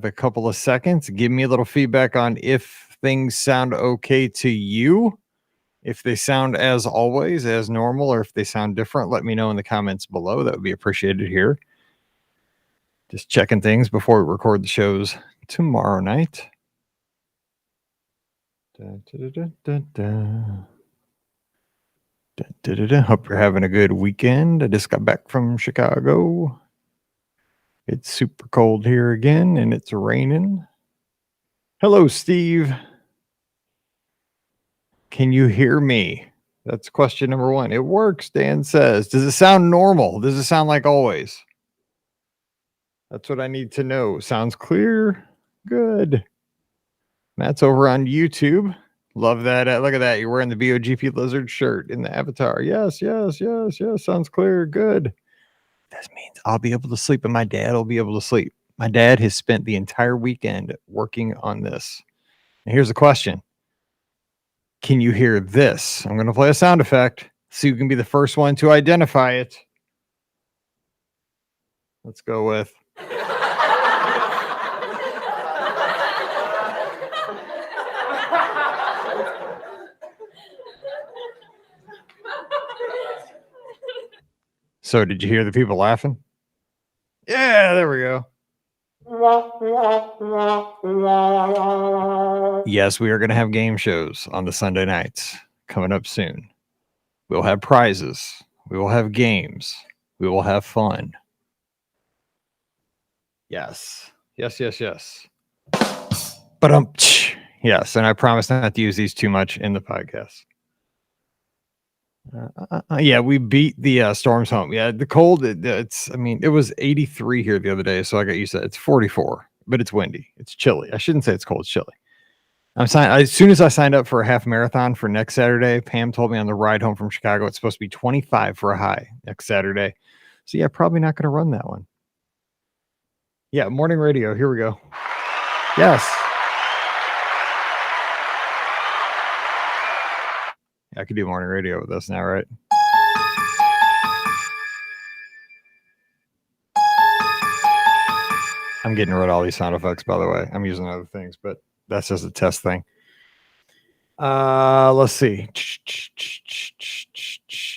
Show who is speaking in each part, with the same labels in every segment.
Speaker 1: a couple of seconds. Give me a little feedback on if things sound okay to you. If they sound as always, as normal, or if they sound different, let me know in the comments below. That would be appreciated here. Just checking things before we record the shows tomorrow night. Hope you're having a good weekend. I just got back from Chicago. It's super cold here again, and it's raining. Hello, Steve. Can you hear me? That's question number one. It works, Dan says. Does it sound normal? Does it sound like always? That's what I need to know. Sounds clear? Good. Matt's over on YouTube. Love that. Look at that. You're wearing the BOGP Lizard shirt in the avatar. Yes. Sounds clear. Good. This means I'll be able to sleep and my dad will be able to sleep. My dad has spent the entire weekend working on this. And here's the question. Can you hear this? I'm going to play a sound effect so you can be the first one to identify it. Let's go with. So did you hear the people laughing? Yeah, there we go. Yes, we are going to have game shows on the Sunday nights coming up soon. We'll have prizes. We will have games. We will have fun. Yes. But yes, and I promise not to use these too much in the podcast. Yeah, we beat the storms home. Yeah, the cold. It was 83 here the other day, so I got used to it. It's 44, but it's windy. It's chilly. I shouldn't say it's cold. It's chilly. As soon as I signed up for a half marathon for next Saturday, Pam told me on the ride home from Chicago it's supposed to be 25 for a high next Saturday. So yeah, probably not going to run that one. Yeah, morning radio. Here we go. Yes. I could do morning radio with us now, right? I'm getting rid of all these sound effects, by the way. I'm using other things, but that's just a test thing. Let's see.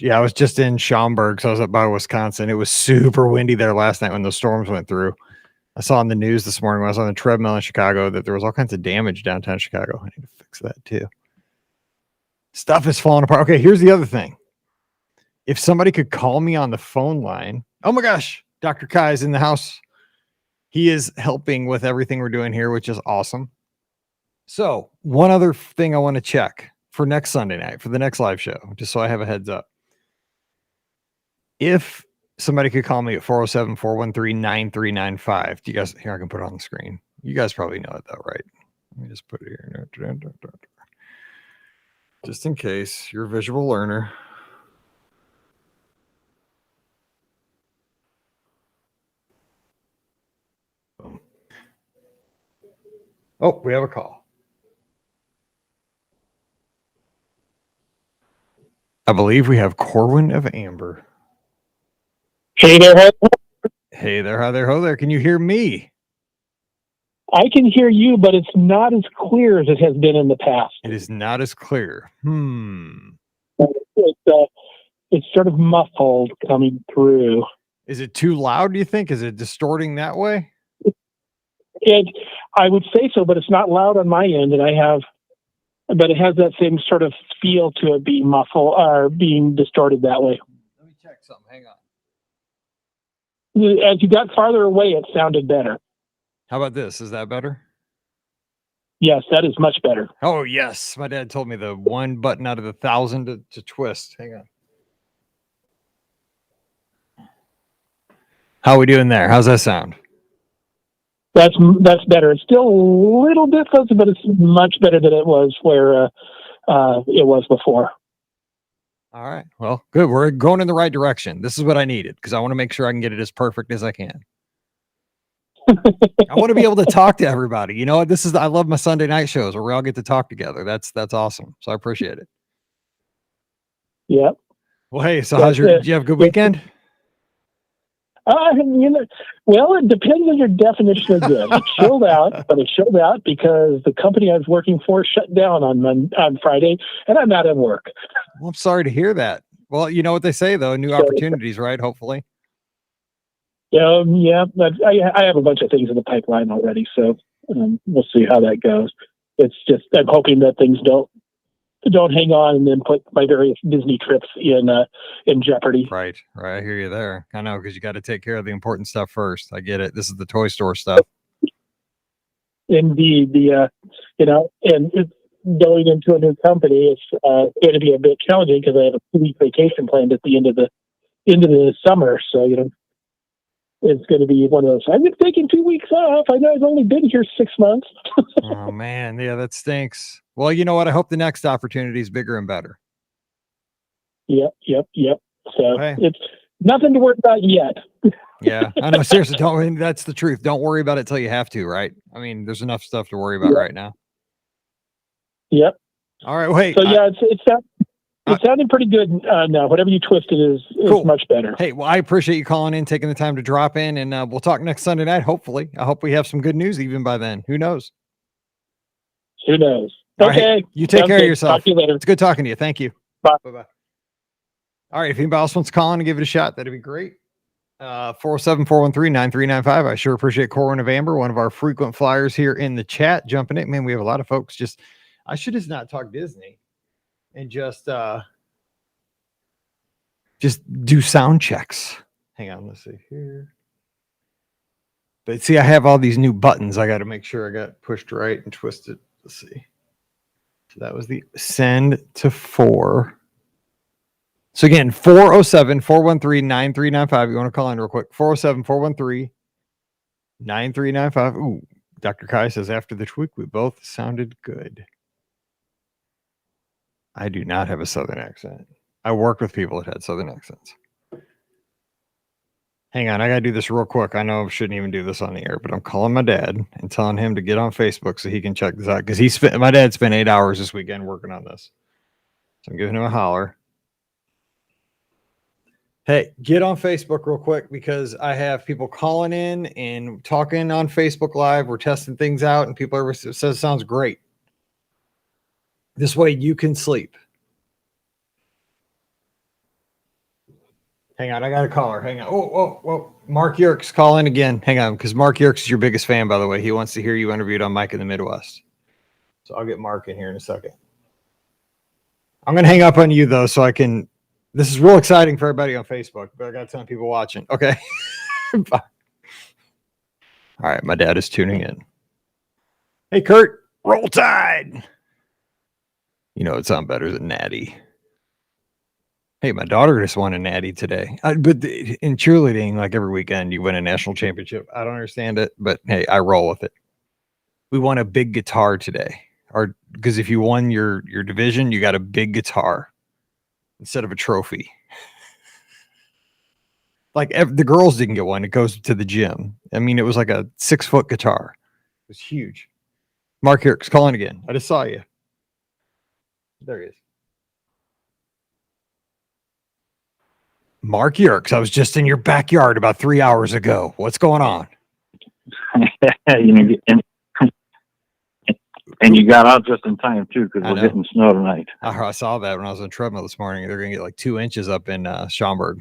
Speaker 1: Yeah, I was just in Schaumburg, so I was up by Wisconsin. It was super windy there last night when the storms went through. I saw on the news this morning when I was on the treadmill in Chicago that there was all kinds of damage downtown Chicago. I need to fix that too. Stuff is falling apart. Okay, here's the other thing. If somebody could call me on the phone line. Oh my gosh, Dr. Kai is in the house. He is helping with everything we're doing here, which is awesome. So one other thing I want to check for next Sunday night, for the next live show, just so I have a heads up. If somebody could call me at 407-413-9395. Do you guys, here I can put it on the screen. You guys probably know it though, right? Let me just put it here. Just in case you're a visual learner. Oh, we have a call. I believe we have Corwin of Amber.
Speaker 2: Hey there.
Speaker 1: Hey there, hi there, ho there. Can you hear me?
Speaker 2: I can hear you, but it's not as clear as it has been in the past.
Speaker 1: It is not as clear.
Speaker 2: It's sort of muffled coming through.
Speaker 1: Is it too loud, do you think? Is it distorting that way?
Speaker 2: I would say so, but it's not loud on my end, but it has that same sort of feel to it being muffled or being distorted that way.
Speaker 1: Let me check something. Hang on.
Speaker 2: As you got farther away, it sounded better.
Speaker 1: How about this? Is that better?
Speaker 2: Yes, that is much better.
Speaker 1: Oh, yes. My dad told me the one button out of 1,000 to twist. Hang on. How are we doing there? How's that sound?
Speaker 2: That's better. It's still a little bit fuzzy, but it's much better than it was where it was before.
Speaker 1: All right. Well, good. We're going in the right direction. This is what I needed because I want to make sure I can get it as perfect as I can. I want to be able to talk to everybody. You know what? I love my Sunday night shows where we all get to talk together. That's awesome. So I appreciate it.
Speaker 2: Yep.
Speaker 1: Well, hey, so did you have a good weekend?
Speaker 2: Well, it depends on your definition of good. It chilled out, but it chilled out because the company I was working for shut down on Friday, and I'm out of work.
Speaker 1: Well, I'm sorry to hear that. Well, you know what they say though, new opportunities, right? Hopefully.
Speaker 2: Yeah, but I have a bunch of things in the pipeline already, so we'll see how that goes. It's just I'm hoping that things don't hang on and then put my various Disney trips in jeopardy.
Speaker 1: Right. I hear you there. I know, because you got to take care of the important stuff first. I get it. This is the toy store stuff.
Speaker 2: Indeed, and it's going into a new company, it's going to be a bit challenging because I have a 2-week vacation planned at the end of the summer. So it's going to be one of those. I've been taking 2 weeks off. I know I've only been here 6 months.
Speaker 1: Oh man, yeah, that stinks. Well, you know what? I hope the next opportunity is bigger and better.
Speaker 2: Yep. So
Speaker 1: Okay.
Speaker 2: It's nothing to worry about yet.
Speaker 1: Yeah, I know. Seriously, that's the truth. Don't worry about it till you have to, right? I mean, there's enough stuff to worry about right now.
Speaker 2: Yep.
Speaker 1: All right, wait.
Speaker 2: So yeah, it's sounding pretty good now. Whatever you twisted is
Speaker 1: cool.
Speaker 2: Much better.
Speaker 1: Hey, well, I appreciate you calling in, taking the time to drop in, and we'll talk next Sunday night. Hopefully, I hope we have some good news even by then. Who knows?
Speaker 2: Who knows?
Speaker 1: All
Speaker 2: Okay.
Speaker 1: right, you take care of yourself.
Speaker 2: Talk to you later.
Speaker 1: It's good talking to you. Thank you.
Speaker 2: Bye.
Speaker 1: Bye. All right. If anybody else wants to call in and give it a shot, that'd be great. 407-413-9395. I sure appreciate Corwin of Amber, one of our frequent flyers here in the chat, jumping in. Man, we have a lot of folks I should just not talk Disney and just do sound checks. Hang on, let's see here. But see, I have all these new buttons. I got to make sure I got pushed right and twisted. Let's see. So that was the send to 4. So again, 407-413-9395. You want to call in real quick. 407-413-9395. Ooh, Dr. Kai says after the tweak, we both sounded good. I do not have a Southern accent. I worked with people that had Southern accents. Hang on, I got to do this real quick. I know I shouldn't even do this on the air, but I'm calling my dad and telling him to get on Facebook so he can check this out. Because my dad spent 8 hours this weekend working on this. So I'm giving him a holler. Hey, get on Facebook real quick because I have people calling in and talking on Facebook Live. We're testing things out and people says it sounds great. This way you can sleep. Hang on, I got a caller. Hang on. Whoa. Mark Yerkes calling again. Hang on, because Mark Yerkes is your biggest fan, by the way. He wants to hear you interviewed on Mike in the Midwest. So I'll get Mark in here in a second. I'm going to hang up on you, though, so I can... This is real exciting for everybody on Facebook, but I got a ton of people watching. Okay. Bye. All right. My dad is tuning in. Hey, Kurt, roll Tide. You know, it sounds better than Natty. Hey, my daughter just won a Natty today. But in cheerleading, like every weekend, you win a national championship. I don't understand it, but hey, I roll with it. We won a big guitar today. Because if you won your division, you got a big guitar instead of a trophy. Like the girls didn't get one. It goes to the gym. I mean, it was like a 6-foot guitar. It was huge. Mark Yerkes calling again. I just saw you. There he is. Mark Yerkes, I was just in your backyard about 3 hours ago. What's going on?
Speaker 3: And you got out just in time too, because we're getting snow tonight.
Speaker 1: I saw that when I was on the treadmill this morning. They're going to get like 2 inches up in Schaumburg.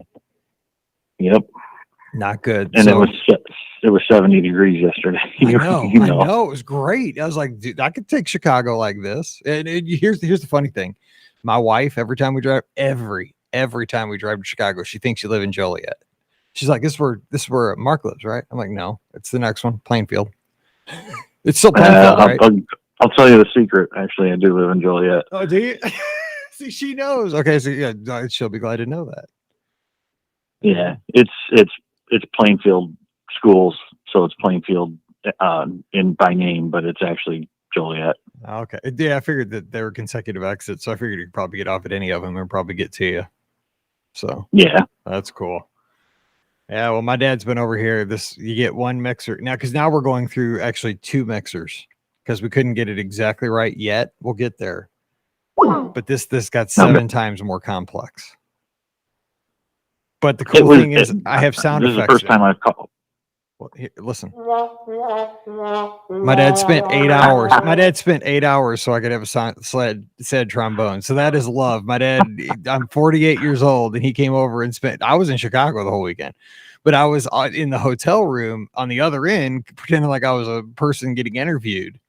Speaker 3: Yep.
Speaker 1: Not good.
Speaker 3: And it was 70 degrees yesterday.
Speaker 1: I know. It was great. I was like, dude, I could take Chicago like this. And here's the funny thing. My wife, every time we drive to Chicago, she thinks you live in Joliet. She's like, this is where Mark lives, right? I'm like, no, it's the next one, Plainfield. It's still Plainfield, right?
Speaker 3: I'll tell you the secret. Actually, I do live in Joliet.
Speaker 1: Oh, do you? See, she knows. Okay, so yeah, she'll be glad to know that.
Speaker 3: Yeah, it's Plainfield schools, so it's Plainfield in by name, but it's actually Joliet.
Speaker 1: Okay, yeah, I figured that they were consecutive exits, so I figured you could probably get off at any of them and probably get to you. So
Speaker 3: yeah,
Speaker 1: that's cool. Yeah, well, my dad's been over here. You get one mixer now, because now we're going through actually 2 mixers because we couldn't get it exactly right yet. We'll get there, but this got 7 times more complex. But the cool thing is, I have sound
Speaker 3: This is the
Speaker 1: effects.
Speaker 3: first time I've called.
Speaker 1: Well, here, listen. My dad spent 8 hours. My dad spent 8 hours so I could have a said trombone. So that is love. My dad, I'm 48 years old, and he came over and spent. I was in Chicago the whole weekend, but I was in the hotel room on the other end, pretending like I was a person getting interviewed,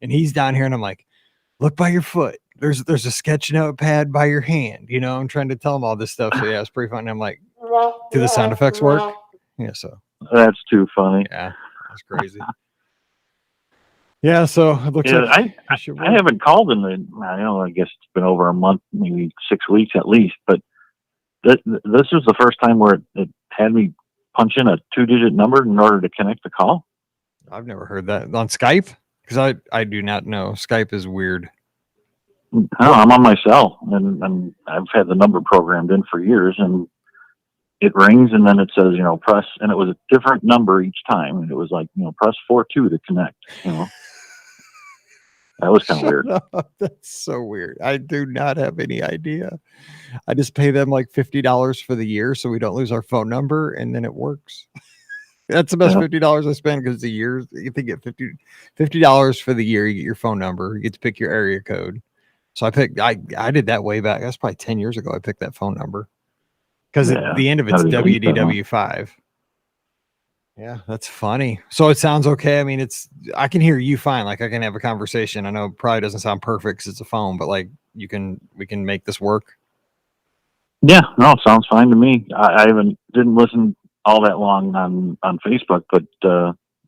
Speaker 1: and he's down here, and I'm like, look by your foot. There's a sketch notepad by your hand. You know, I'm trying to tell him all this stuff. So yeah, it's pretty fun. And I'm like, do the sound effects work? Yeah, so.
Speaker 3: That's too funny.
Speaker 1: Yeah, that's crazy. Yeah, so it looks
Speaker 3: Yeah,
Speaker 1: like
Speaker 3: I haven't called in I guess it's been over a month, maybe 6 weeks at least, but this was the first time where it had me punch in a 2-digit number in order to connect the call.
Speaker 1: I've never heard that on Skype, because I do not know. Skype is weird.
Speaker 3: No, I'm on my cell, and I've had the number programmed in for years, and it rings, and then it says, press, and it was a different number each time, and it was like, press 4-2 to connect. That was kind of weird.
Speaker 1: Up. That's so weird. I do not have any idea. I just pay them like $50 for the year so we don't lose our phone number, and then it works. That's the best $50 I spend, because the year you think get $50 for the year. You get your phone number. You get to pick your area code. So I did that way back. That's probably 10 years ago. I picked that phone number because at the end of it's WDW5. Yeah, that's funny. So it sounds okay. I mean, I can hear you fine. Like I can have a conversation. I know it probably doesn't sound perfect because it's a phone, but like we can make this work.
Speaker 3: Yeah, no, it sounds fine to me. I didn't listen all that long on Facebook, but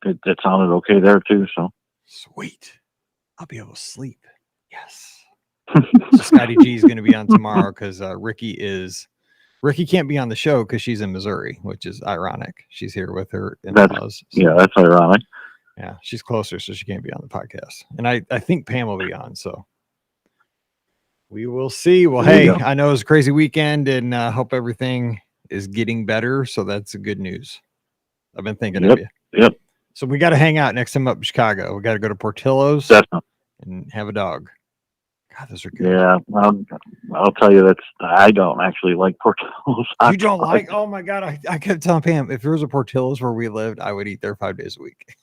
Speaker 3: it sounded okay there too. So
Speaker 1: sweet. I'll be able to sleep. Yes. So Scotty G is going to be on tomorrow because Ricky can't be on the show because she's in Missouri, which is ironic. She's here with her in-laws.
Speaker 3: Yeah, that's ironic.
Speaker 1: Yeah, she's closer, so she can't be on the podcast. And I think Pam will be on, so we will see. Well, hey, I know it was a crazy weekend, and hope everything is getting better. So that's good news. I've been thinking of you.
Speaker 3: Yep.
Speaker 1: So we got to hang out next time up in Chicago. We got to go to Portillo's and have a dog. God, those are good.
Speaker 3: Yeah, I'll tell you I don't actually like Portillo's.
Speaker 1: You don't like? Oh my God! I kept telling Pam, if there was a Portillo's where we lived, I would eat there 5 days a week.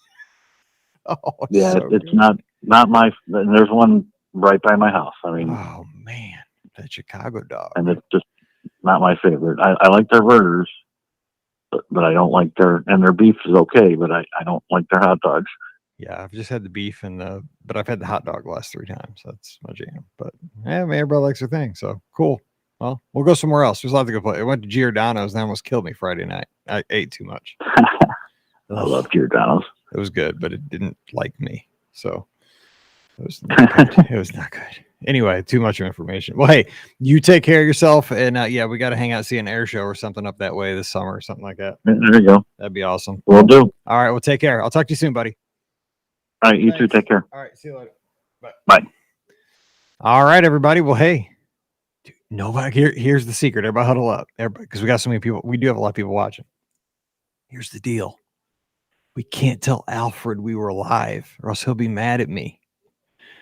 Speaker 3: Yeah, so it's good. not my. There's one right by my house. I mean,
Speaker 1: oh man, that Chicago dog.
Speaker 3: And it's just not my favorite. I like their burgers, but I don't like their beef is okay, but I don't like their hot dogs.
Speaker 1: Yeah, I've just had the beef but I've had the hot dog the last 3 times. That's my jam. But yeah, everybody likes their thing. So cool. Well, we'll go somewhere else. There's a lot to go play. I went to Giordano's and that almost killed me Friday night. I ate too much.
Speaker 3: I love Giordano's.
Speaker 1: It was good, but it didn't like me. So it was not good. It was not good. Anyway, too much information. Well, hey, you take care of yourself. And yeah, we got to hang out, see an air show or something up that way this summer or something like that.
Speaker 3: There you go.
Speaker 1: That'd be awesome.
Speaker 3: Will do.
Speaker 1: All right. Well, take care. I'll talk to you soon, buddy.
Speaker 3: All right. You too. Take care.
Speaker 1: All right. See you later. Bye.
Speaker 3: Bye.
Speaker 1: All right, everybody. Well, hey, dude, nobody here's the secret. Everybody huddle up. Everybody, because we got so many people. We do have a lot of people watching. Here's the deal. We can't tell Alfred we were live or else he'll be mad at me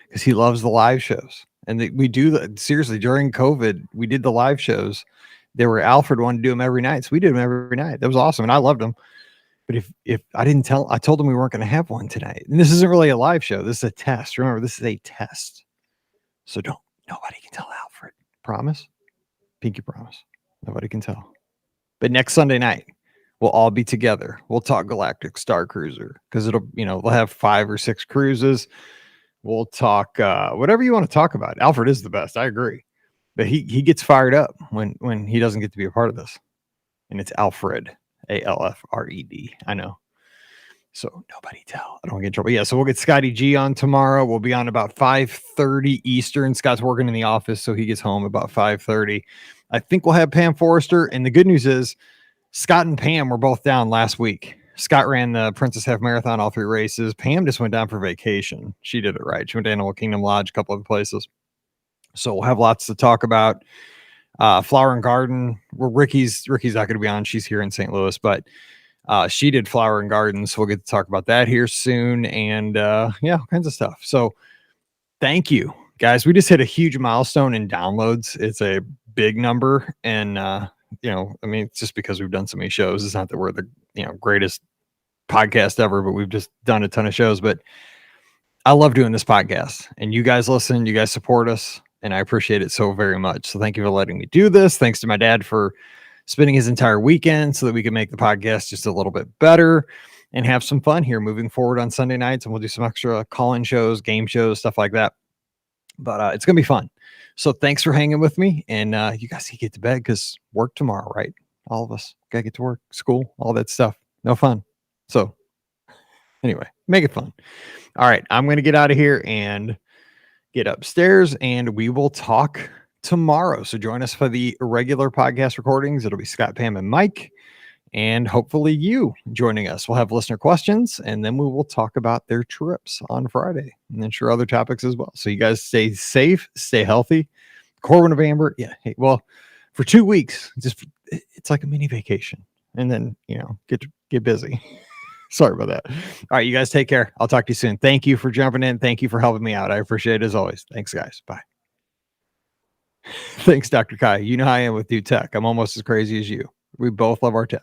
Speaker 1: because he loves the live shows. And we do seriously during COVID, we did the live shows. Alfred wanted to do them every night. So we did them every night. That was awesome. And I loved them. But if I told them we weren't going to have one tonight. And this isn't really a live show. This is a test. Remember, this is a test. So nobody can tell Alfred. Promise? Pinky promise. Nobody can tell. But next Sunday night, we'll all be together. We'll talk Galactic Star Cruiser because we'll have 5 or 6 cruises. We'll talk whatever you want to talk about. Alfred is the best. I agree. But he gets fired up when he doesn't get to be a part of this. And it's Alfred. ALFRED. I know. So nobody tell. I don't get in trouble. Yeah, so we'll get Scotty G on tomorrow. We'll be on about 5:30 Eastern. Scott's working in the office, so he gets home about 5:30. I think we'll have Pam Forrester. And the good news is Scott and Pam were both down last week. Scott ran the Princess Half Marathon, all 3 races. Pam just went down for vacation. She did it right. She went to Animal Kingdom Lodge, a couple of places. So we'll have lots to talk about. Flower and Garden. Well, Ricky's not going to be on. She's here in St. Louis, but she did Flower and Garden. So we'll get to talk about that here soon. And yeah, all kinds of stuff. So thank you guys. We just hit a huge milestone in downloads. It's a big number. And I mean, it's just because we've done so many shows. It's not that we're the, greatest podcast ever, but we've just done a ton of shows. But I love doing this podcast, and you guys listen, you guys support us, and I appreciate it so very much. So thank you for letting me do this. Thanks to my dad for spending his entire weekend so that we can make the podcast just a little bit better and have some fun here moving forward on Sunday nights. And we'll do some extra call-in shows, game shows, stuff like that. But it's going to be fun. So thanks for hanging with me. And you guys can get to bed because work tomorrow, right? All of us got to get to work, school, all that stuff. No fun. So anyway, make it fun. All right. I'm going to get out of here and get upstairs, and we will talk tomorrow. So join us for the regular podcast recordings. It'll be Scott, Pam, and Mike, and hopefully you joining us. We'll have listener questions, and then we will talk about their trips on Friday, and then sure other topics as well. So you guys stay safe, stay healthy. Corbin of Amber. Yeah. Hey, well, for 2 weeks, it's like a mini vacation, and then, get busy. Sorry about that. All right, you guys take care. I'll talk to you soon. Thank you for jumping in. Thank you for helping me out. I appreciate it as always. Thanks, guys. Bye. Thanks, Dr. Kai. You know how I am with new tech. I'm almost as crazy as you. We both love our tech.